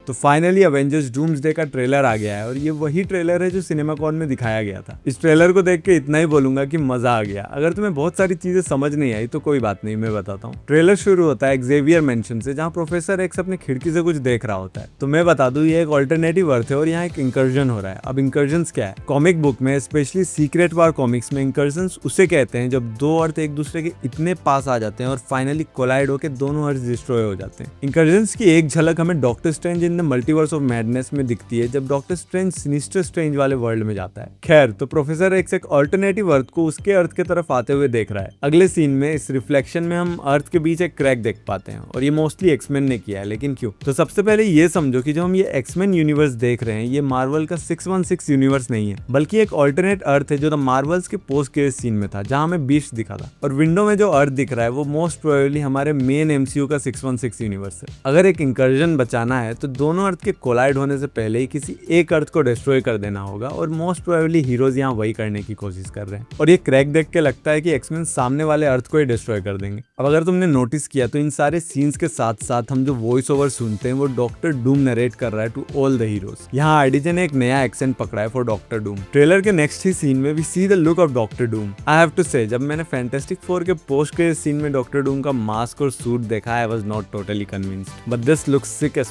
तो finally Avengers doomsday का trailer आ गया है और ये वही ट्रेलर है जो सिनेमाकॉन में दिखाया गया था। इस ट्रेलर को देख के इतना ही बोलूंगा कि मजा आ गया। अगर तुम्हें बहुत सारी चीजें समझ नहीं आई तो कोई बात नहीं, मैं बताता हूँ। ट्रेलर शुरू होता है एक्सेवियर मेंशन से, जहाँ प्रोफेसर एक्स अपनी खिड़की से कुछ देख रहा होता है। तो मैं बता दूं ये एक ऑल्टरनेटिव अर्थ है और यहाँ एक इंकर्जन हो रहा है। अब इंकर्जन क्या है? कॉमिक बुक में स्पेशली सीक्रेट वार कॉमिक्स में इंकर्जन उसे कहते हैं जब दो अर्थ एक दूसरे के इतने पास आ जाते हैं और फाइनली कोलाइड होकर दोनों अर्थ डिस्ट्रॉय हो जाते हैं। इंकर्जन की एक झलक हमें doctor strange in the multiverse of madness में दिखती है जब डॉक्टर स्ट्रेंज सिनिस्टर स्ट्रेंज वाले वर्ल्ड में जाता है। खैर, तो प्रोफेसर एक्स एक ऑल्टरनेटिव अर्थ को उसके अर्थ के तरफ आते हुए देख रहा है। अगले सीन में इस रिफ्लेक्शन में हम अर्थ के बीच एक क्रैक देख पाते हैं और ये मोस्टली एक्समैन ने किया है। लेकिन क्यों? तो सबसे पहले ये समझो कि जो हम ये एक्समैन यूनिवर्स देख रहे हैं ये मार्वल का 616 यूनिवर्स नहीं है, बल्कि एक ऑल्टरनेट अर्थ है जो द मार्वल्स के पोस्ट क्रेडिट सीन में था, जहां हमें बीस्ट दिखा था। और विंडो में जो अर्थ दिख रहा है वो मोस्ट प्रोबेबली हमारे मेन एमसीयू का 616 यूनिवर्स है। अगर एक इंकर्जन बचाना है तो दोनों अर्थ के कोलाइड होने से पहले ही किसी एक अर्थ को डिस्ट्रॉय कर देना होगा और मोस्ट प्रोबेबली हीरोज यहाँ वही करने की कोशिश कर रहे हैं। और ये क्रैक देख के लगता है कि एक्समैन सामने वाले अर्थ को ही डिस्ट्रॉय कर देंगे। अब अगर तुमने नोटिस किया तो इन सारे सीन्स के साथ साथ हम जो वॉइस ओवर सुनते हैं वो डॉक्टर डूम नरेट कर रहा है टू ऑल द हीरोज। यहाँ आरडीजे ने एक नया एक्सेंट पकड़ा है फॉर डॉक्टर डूम। ट्रेलर के नेक्स्ट ही सीन में we see the look of Doctor Doom. I have to say, जब मैंने फैंटास्टिक फोर के पोस्ट क्रेडिट सीन में डॉक्टर डूम का मास्क और सूट देखा, I was not totally convinced, but this looks sick as.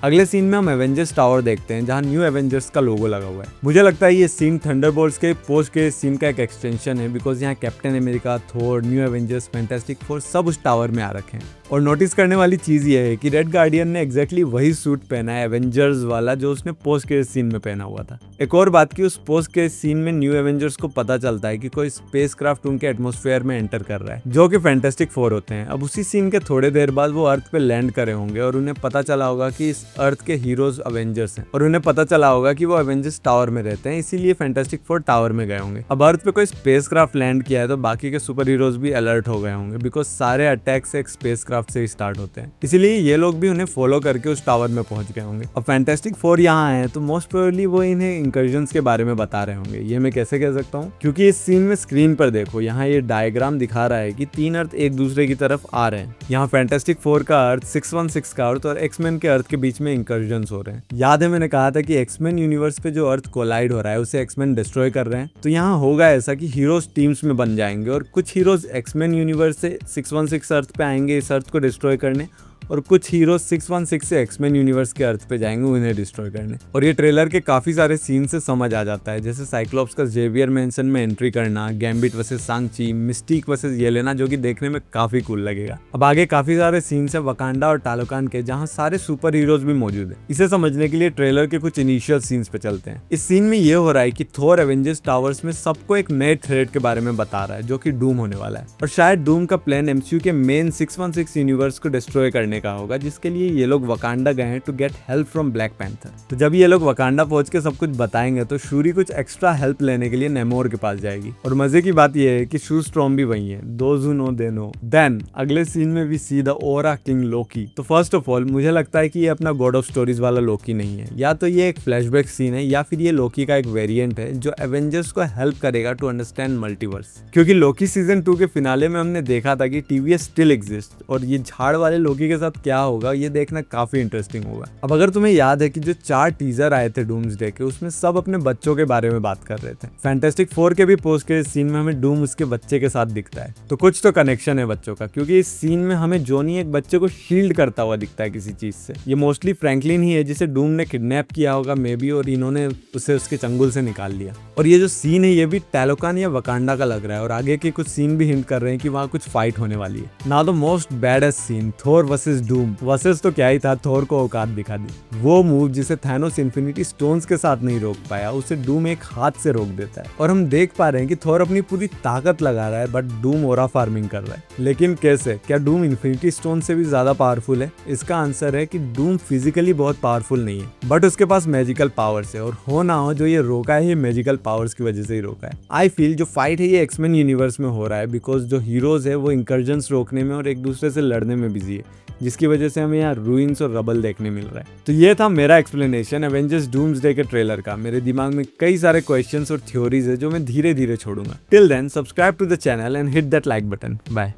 अगले scene में हम एवेंजर्स टावर देखते हैं जहां न्यू एवेंजर्स का लोगो लगा हुआ है। मुझे लगता है ये सीन थंडरबोल्ट्स के पोस्ट के सीन का एक एक्सटेंशन है, बिकॉज यहाँ कैप्टन अमेरिका, थोर, न्यू एवेंजर्स, फैंटास्टिक फोर सब उस टावर में आ रखे हैं। और नोटिस करने वाली चीज ये है कि रेड गार्डियन ने एग्जैक्टली वही सूट पहना है एवेंजर्स वाला जो उसने पोस्ट के सीन में पहना हुआ था। एक और बात की, उस पोस्ट के सीन में न्यू एवेंजर्स को पता चलता है कि कोई स्पेसक्राफ्ट उनके एटमॉस्फेयर में एंटर कर रहा है, जो कि फैंटास्टिक फोर होते हैं। अब उसी सीन के थोड़े देर बाद वो अर्थ पे लैंड करे होंगे और उन्हें पता चला होगा कि इस अर्थ के हीरोज अवेंजर्स हैं और उन्हें पता चला होगा कि वो अवेंजर्स टावर में रहते हैं, इसीलिए फैंटास्टिक फोर टावर में गए होंगे। अब अर्थ पे कोई स्पेसक्राफ्ट लैंड किया है तो बाकी के सुपर हीरोज भी अलर्ट हो गए होंगे, बिकॉज सारे अटैक्स एक स्पेसक्राफ्ट से ही स्टार्ट होते हैं, इसीलिए ये लोग भी उन्हें फॉलो करके उस टावर में पहुंच गए होंगे। अब फैंटास्टिक फोर यहाँ आए तो मोस्ट प्रोबेबली वो इन्हें इंकर्जन्स के बारे में बता रहे होंगे। ये मैं कैसे कह सकता हूँ? क्योंकि इस सीन में स्क्रीन पर देखो, यहाँ ये डायग्राम दिखा रहा है कि तीन अर्थ एक दूसरे की तरफ आ रहे हैं। यहाँ फैंटास्टिक फोर का अर्थ, 616 का अर्थ और एक्समैन के अर्थ के बीच में इंकर्जन्स हो रहे हैं। याद है मैंने कहा था कि एक्समैन यूनिवर्स पे जो अर्थ कोलाइड हो रहा है उसे एक्समैन डिस्ट्रॉय कर रहे हैं। तो यहाँ होगा ऐसा कि हीरोज टीम्स में बन जाएंगे और कुछ हीरोज एक्समैन यूनिवर्स से 616 अर्थ पे आएंगे इस अर्थ को डिस्ट्रॉय करने, और कुछ हीरो 616 से एक्समैन यूनिवर्स के अर्थ पे जाएंगे उन्हें डिस्ट्रॉय करने। और ये ट्रेलर के काफी सारे सीन से समझ आ जाता है, जैसे साइक्लोप्स का जेवियर मेंशन में एंट्री करना, Gambit versus Shang-Chi, Mystique versus Yelena, जो कि देखने में काफी कूल लगेगा। अब आगे काफी सारे सीन है वकांडा और टालोकान के, जहाँ सारे सुपर हीरोज भी मौजूद है। इसे समझने के लिए ट्रेलर के कुछ इनिशियल सीन्स पे चलते हैं। इस सीन में ये हो रहा है कि थोर एवेंजर्स टावर्स में सबको एक नए थ्रेट के बारे में बता रहा है, जो कि डूम होने वाला है। और शायद डूम का प्लान एमसीयू के मेन 616 यूनिवर्स को डिस्ट्रॉय करने का होगा, जिसके लिए ये लोग वकांडा गए हैं to get help from Black Panther. तो जब ये लोग वकांडा पहुंच के सब कुछ बताएंगे तो शूरी कुछ एक्स्ट्रा हेल्प लेने के लिए नेमोर के पास जाएगी। और मजे की बात ये है कि शू स्ट्रॉम भी वही है। Those who know they know. Then अगले सीन में we see the aura king Loki. तो फर्स्ट ऑफ ऑल मुझे लगता है कि ये अपना गॉड ऑफ स्टोरीज वाला लोकी नहीं है, या तो ये एक फ्लैशबैक सीन है या फिर ये लोकी का एक वेरिएंट है जो एवेंजर्स को हेल्प करेगा टू अंडरस्टैंड मल्टीवर्स। क्योंकि लोकी सीजन 2 के फिनाले में हमने देखा था कि टीवीएस स्टिल एग्जिस्ट, और ये झाड़ वाले लोकी के साथ क्या होगा ये देखना काफी इंटरेस्टिंग होगा। अब अगर तुम्हें याद है कि जो 4 टीजर आए थे डूम्सडे के, उसमें सब अपने बच्चों के बारे में बात कर रहे थे। फैंटास्टिक फोर के भी पोस्ट के सीन में हमें डूम उसके बच्चे के साथ दिखता है, तो कुछ तो कनेक्शन है बच्चों का, क्योंकि इस सीन में हमें जोनी एक बच्चे को शील्ड करता हुआ दिखता है किसी चीज से। ये मोस्टली फ्रैंकलिन ही है जिसे डूम ने किडनैप किया होगा मे बी, और इन्होंने उसे उसके चंगुल से निकाल लिया। और ये जो सीन है ये भी टैलोकान या वकांडा का लग रहा है, और आगे के कुछ सीन भी हिंट कर रहे हैं कि वहाँ कुछ फाइट होने वाली है। Now the most baddest scene, Thor versus Doom. Versus तो क्या ही था, थोर को औकात दिखा दी। वो मूव जिसे थैनोस इन्फिनिटी स्टोन्स के साथ नहीं रोक पाया, उसे डूम एक हाथ से रोक देता है। और हम देख पा रहे हैं कि थोर अपनी पूरी ताकत लगा रहा है, बट डूम ओरा फार्मिंग कर रहा है। लेकिन कैसे? क्या डूम इन्फिनिटी स्टोन से भी ज्यादा पावरफुल है? इसका आंसर है कि डूम फिजिकली बहुत पावरफुल नहीं है, बट उसके पास मैजिकल पावर्स है, और हो ना हो जो ये रोका है ये मैजिकल पावर्स की वजह से ही रोका है। आई फील जो फाइट है ये एक्समैन यूनिवर्स में हो रहा है, बिकॉज जो हीरोज है वो इंकर्जन्स रोकने में और एक दूसरे से लड़ने में बिजी है, जिसकी वजह से हमें यहाँ रूइंस और रबल देखने मिल रहा है। तो ये था मेरा एक्सप्लेनेशन एवेंजर्स डूम्सडे के ट्रेलर का। मेरे दिमाग में कई सारे क्वेश्चंस और थ्योरीज है जो मैं धीरे धीरे छोड़ूंगा। Till then subscribe to the channel and hit that like button. Bye.